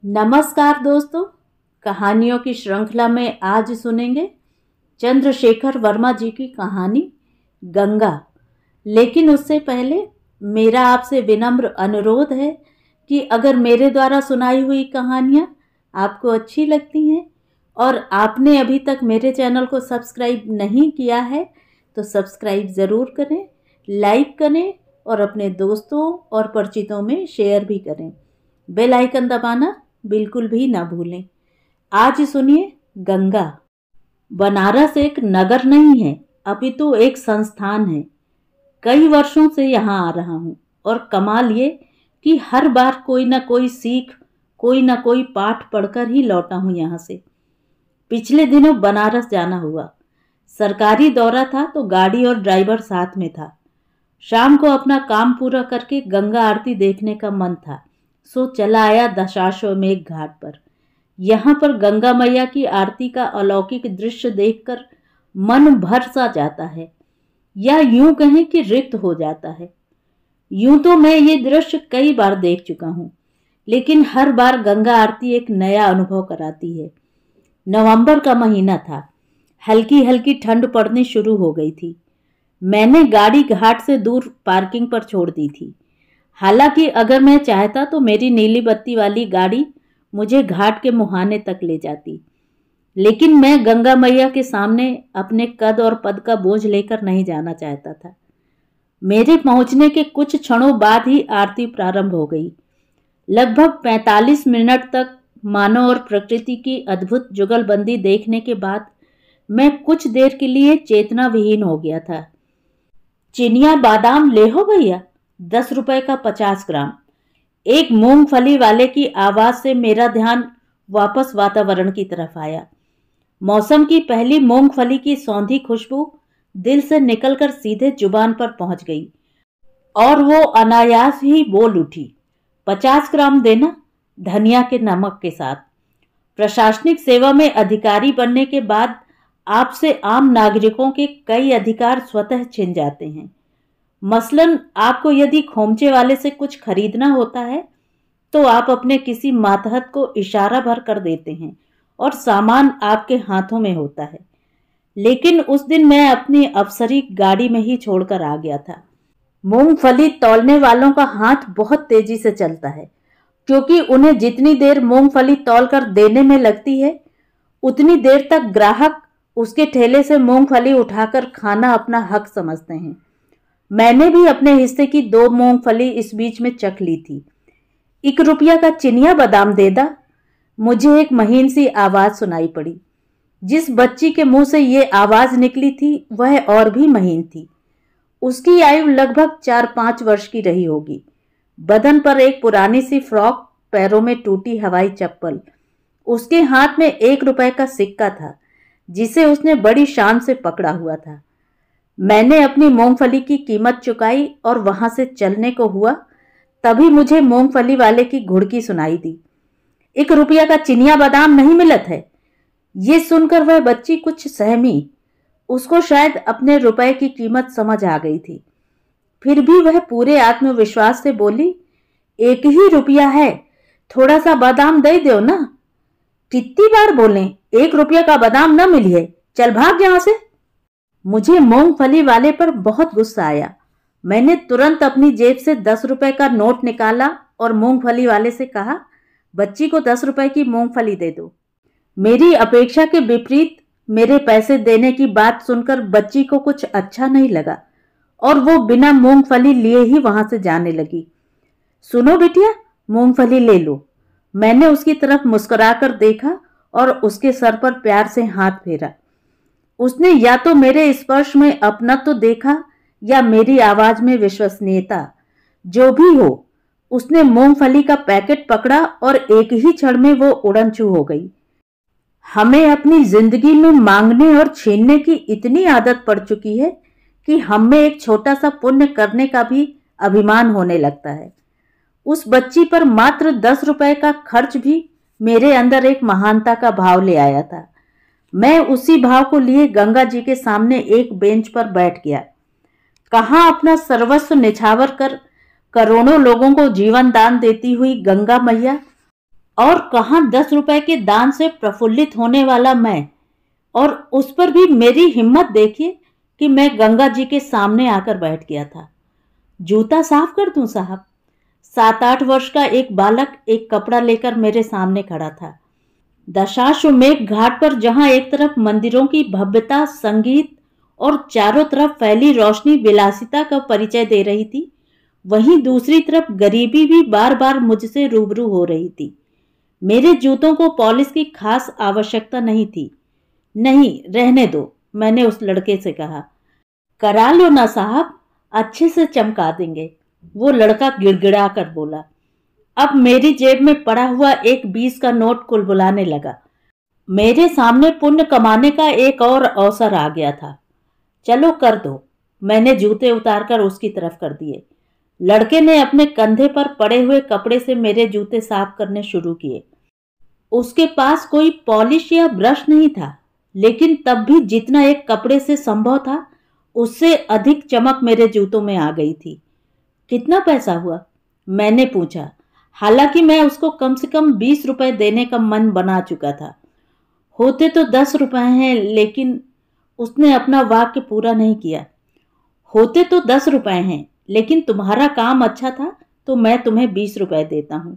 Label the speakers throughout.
Speaker 1: नमस्कार दोस्तों, कहानियों की श्रृंखला में आज सुनेंगे चंद्रशेखर वर्मा जी की कहानी गंगा। लेकिन उससे पहले मेरा आपसे विनम्र अनुरोध है कि अगर मेरे द्वारा सुनाई हुई कहानियाँ आपको अच्छी लगती हैं और आपने अभी तक मेरे चैनल को सब्सक्राइब नहीं किया है तो सब्सक्राइब ज़रूर करें, लाइक करें और अपने दोस्तों और परिचितों में शेयर भी करें। बेल आइकन दबाना बिल्कुल भी ना भूलें। आज सुनिए गंगा। बनारस एक नगर नहीं है, अपितु एक संस्थान है। कई वर्षों से यहाँ आ रहा हूँ और कमाल ये कि हर बार कोई ना कोई सीख, कोई ना कोई पाठ पढ़कर ही लौटा हूँ यहाँ से। पिछले दिनों बनारस जाना हुआ, सरकारी दौरा था तो गाड़ी और ड्राइवर साथ में था। शाम को अपना काम पूरा करके गंगा आरती देखने का मन था, सो चला आया दशाश्वमेध घाट पर। यहाँ पर गंगा मैया की आरती का अलौकिक दृश्य देखकर मन भर सा जाता है, या यूं कहें कि रिक्त हो जाता है। यूं तो मैं ये दृश्य कई बार देख चुका हूँ, लेकिन हर बार गंगा आरती एक नया अनुभव कराती है। नवंबर का महीना था, हल्की हल्की ठंड पड़नी शुरू हो गई थी। मैंने गाड़ी घाट से दूर पार्किंग पर छोड़ दी थी। हालांकि अगर मैं चाहता तो मेरी नीली बत्ती वाली गाड़ी मुझे घाट के मुहाने तक ले जाती, लेकिन मैं गंगा मैया के सामने अपने कद और पद का बोझ लेकर नहीं जाना चाहता था। मेरे पहुंचने के कुछ क्षणों बाद ही आरती प्रारंभ हो गई। लगभग 45 मिनट तक मानव और प्रकृति की अद्भुत जुगलबंदी देखने के बाद मैं कुछ देर के लिए चेतना विहीन हो गया था। चिनिया बादाम ले हो भैया, 10 रुपए का 50 ग्राम। एक मूंगफली वाले की आवाज से मेरा ध्यान वापस वातावरण की तरफ आया। मौसम की पहली मूंगफली की सौंधी खुशबू दिल से निकलकर सीधे जुबान पर पहुंच गई और वो अनायास ही बोल उठी, 50 ग्राम देना, धनिया के नमक के साथ। प्रशासनिक सेवा में अधिकारी बनने के बाद आपसे आम नागरिकों के कई अधिकार स्वतः छिन जाते हैं। मसलन आपको यदि खोमचे वाले से कुछ खरीदना होता है तो आप अपने किसी मातहत को इशारा भर कर देते हैं और सामान आपके हाथों में होता है। लेकिन उस दिन मैं अपनी अफसरी गाड़ी में ही छोड़कर आ गया था। मूंगफली तौलने वालों का हाथ बहुत तेजी से चलता है, क्योंकि उन्हें जितनी देर मूंगफली तौलकर देने में लगती है उतनी देर तक ग्राहक उसके ठेले से मूंगफली उठाकर खाना अपना हक समझते हैं। मैंने भी अपने हिस्से की 2 मूंगफली इस बीच में चख ली थी। 1 रुपया का चिनिया बादाम दे दा, मुझे एक महीन सी आवाज सुनाई पड़ी। जिस बच्ची के मुंह से ये आवाज निकली थी वह और भी महीन थी। उसकी आयु लगभग 4-5 वर्ष की रही होगी। बदन पर एक पुरानी सी फ्रॉक, पैरों में टूटी हवाई चप्पल। उसके हाथ में 1 रुपए का सिक्का था जिसे उसने बड़ी शान से पकड़ा हुआ था। मैंने अपनी मूंगफली की कीमत चुकाई और वहां से चलने को हुआ, तभी मुझे मूंगफली वाले की घुड़की सुनाई दी। 1 रुपया का चिनिया बादाम नहीं मिलत है। ये सुनकर वह बच्ची कुछ सहमी। उसको शायद अपने रुपए की कीमत समझ आ गई थी। फिर भी वह पूरे आत्मविश्वास से बोली, 1 ही रुपया है, थोड़ा सा बादाम दे दो ना। कितनी बार बोलें, 1 रुपया का बादाम न मिली, चल भाग यहां से। मुझे मूंगफली वाले पर बहुत गुस्सा आया। मैंने तुरंत अपनी जेब से 10 रुपए का नोट निकाला और मूंगफली वाले से कहा, बच्ची को 10 रुपए की मूंगफली दे दो। मेरी अपेक्षा के विपरीत मेरे पैसे देने की बात सुनकर बच्ची को कुछ अच्छा नहीं लगा और वो बिना मूंगफली लिए ही वहां से जाने लगी। सुनो बिटिया, मूंगफली ले लो। मैंने उसकी तरफ मुस्कुराकर देखा और उसके सर पर प्यार से हाथ फेरा। उसने या तो मेरे स्पर्श में अपनत्व देखा या मेरी आवाज में विश्वसनीयता। जो भी हो, उसने मूंगफली का पैकेट पकड़ा और एक ही क्षण में वो उड़नछू हो गई। हमें अपनी जिंदगी में मांगने और छीनने की इतनी आदत पड़ चुकी है कि हमें एक छोटा सा पुण्य करने का भी अभिमान होने लगता है। उस बच्ची पर मात्र 10 रुपए का खर्च भी मेरे अंदर एक महानता का भाव ले आया था। मैं उसी भाव को लिए गंगा जी के सामने एक बेंच पर बैठ गया। कहां अपना सर्वस्व निछावर कर करोड़ों लोगों को जीवन दान देती हुई गंगा मैया और कहाँ 10 रुपए के दान से प्रफुल्लित होने वाला मैं, और उस पर भी मेरी हिम्मत देखिए कि मैं गंगा जी के सामने आकर बैठ गया था। जूता साफ कर दूं साहब? 7-8 वर्ष का एक बालक एक कपड़ा लेकर मेरे सामने खड़ा था। दशाश्वमेध घाट पर जहां एक तरफ मंदिरों की भव्यता, संगीत और चारों तरफ फैली रोशनी विलासिता का परिचय दे रही थी, वहीं दूसरी तरफ गरीबी भी बार बार मुझसे रूबरू हो रही थी। मेरे जूतों को पॉलिश की खास आवश्यकता नहीं थी। नहीं, रहने दो, मैंने उस लड़के से कहा। करा लो ना साहब, अच्छे से चमका देंगे, वो लड़का गिड़गिड़ा कर बोला। अब मेरी जेब में पड़ा हुआ एक 20 का नोट कुलबुलाने लगा। मेरे सामने पुण्य कमाने का एक और अवसर आ गया था। चलो कर दो, मैंने जूते उतारकर उसकी तरफ कर दिए। लड़के ने अपने कंधे पर पड़े हुए कपड़े से मेरे जूते साफ करने शुरू किए। उसके पास कोई पॉलिश या ब्रश नहीं था, लेकिन तब भी जितना एक कपड़े से संभव था, उससे अधिक चमक मेरे जूतों में आ गई थी। कितना पैसा हुआ? मैंने पूछा। हालांकि मैं उसको कम से कम 20 रुपए देने का मन बना चुका था। होते तो 10 रुपए हैं, लेकिन उसने अपना वाक्य पूरा नहीं किया। होते तो 10 रुपए हैं, लेकिन तुम्हारा काम अच्छा था तो मैं तुम्हें 20 रुपए देता हूं।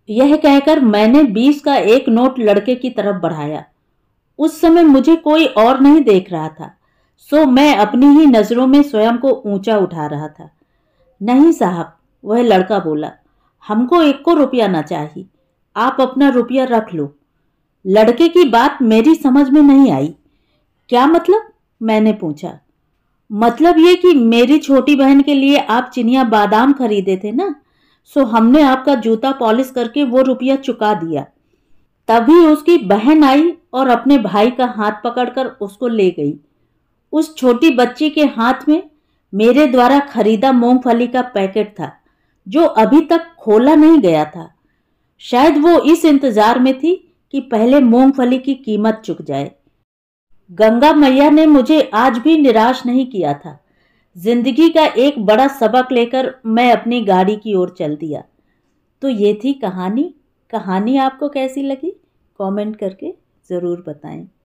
Speaker 1: यह कहकर मैंने 20 का एक नोट लड़के की तरफ बढ़ाया। उस समय मुझे कोई और नहीं देख रहा था, सो मैं अपनी ही नजरों में स्वयं को ऊंचा उठा रहा था। नहीं साहब, वह लड़का बोला, हमको 1 को रुपया ना चाहिए, आप अपना रुपया रख लो। लड़के की बात मेरी समझ में नहीं आई। क्या मतलब? मैंने पूछा। मतलब ये कि मेरी छोटी बहन के लिए आप चिनिया बादाम खरीदे थे ना, सो हमने आपका जूता पॉलिश करके वो रुपया चुका दिया। तभी उसकी बहन आई और अपने भाई का हाथ पकड़कर उसको ले गई। उस छोटी बच्ची के हाथ में मेरे द्वारा खरीदा मूंगफली का पैकेट था, जो अभी तक खोला नहीं गया था। शायद वो इस इंतजार में थी कि पहले मूंगफली की कीमत चुक जाए। गंगा मैया ने मुझे आज भी निराश नहीं किया था। जिंदगी का एक बड़ा सबक लेकर मैं अपनी गाड़ी की ओर चल दिया। तो ये थी कहानी। कहानी आपको कैसी लगी? कमेंट करके ज़रूर बताएं।